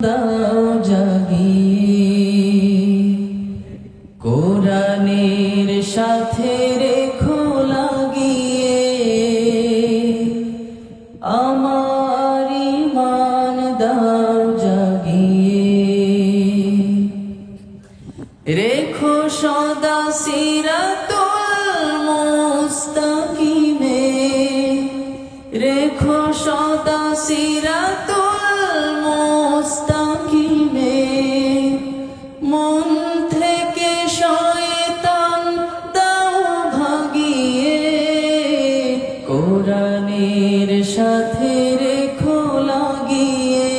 দাও জাগিয়ে, কোরআনের সাথে রেখো লাগিয়ে, আমার ঈমান দাও জাগিয়ে। রেখো সদা সিরাতুল মুস্তাকিমে, রেখো সদা সিরাতুল মুস্তাকিমে, মন থেকে শয়তান দাও ভাগিয়ে, কোরআনের সাথে রেখো লাগিয়ে,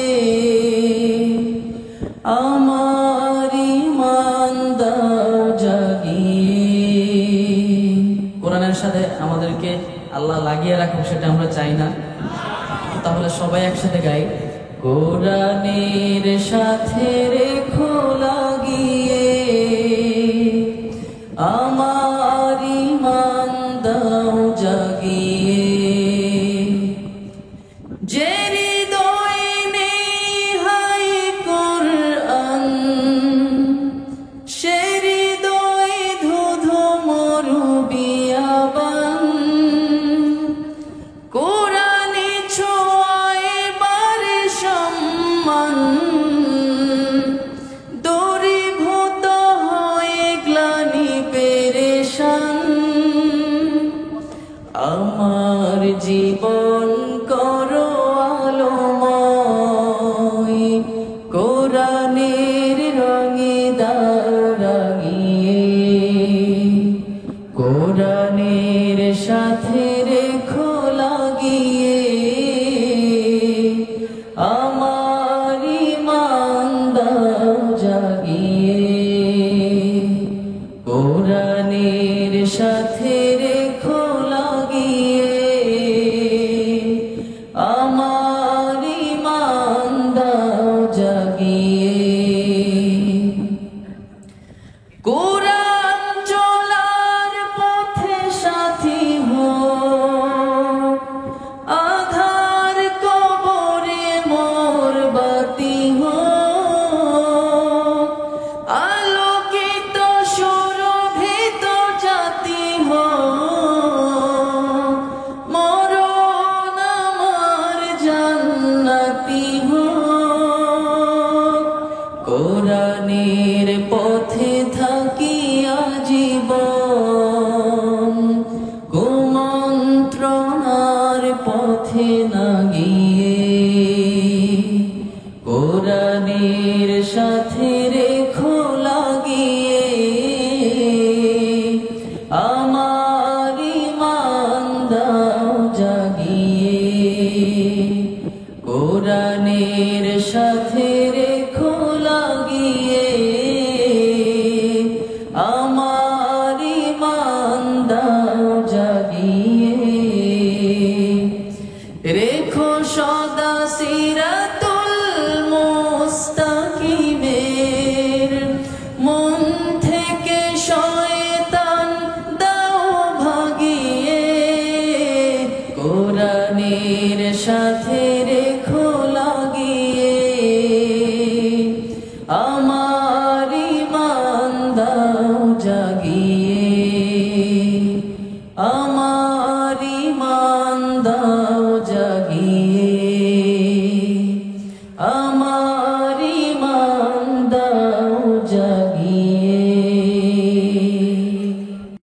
আমার ঈমান দাও জাগিয়ে। কোরআনের সাথে আমাদেরকে আল্লাহ লাগিয়ে রাখুক, সেটা আমরা চাই না। তাহলে সবাই একসাথে গাই, কোরআনের সাথে রেখো লাগিয়ে, আমার ঈমান দাও জাগিয়ে। যে হৃদয়ে নেই হাই কোরআন, সে হৃদয়ে ধুধু মরু বিয়াবান, কোরআনে ছোঁয়ায় বারে সম্মান, দূরীভূত হয়ে গ্লানি পেরেশান। আমার জীবন করো আলোময়, কোরআনের রঙে দাও রাঙিয়ে, কোরআনের সাথে রেখো লাগিয়ে, আমার ঈমান দাও জাগিয়ে, কোরআনের সাথে রেখো লাগিয়ে, আমার ঈমান দাও জাগিয়ে। কোরআন চলার পথে সাথী হোক, আধার কবরে মোর বাতি হোক, আলোকিত সুরভিত জাতি হোক, মরণ আমার জান্নাতি হোক। কোরআনের পথে থাকি আজীবন, কুমন্ত্রণার পথে না গিয়ে, কোরআনের সাথে রেখো লাগিয়ে, আমার ঈমান দাও জাগিয়ে, কোরআনের সাথে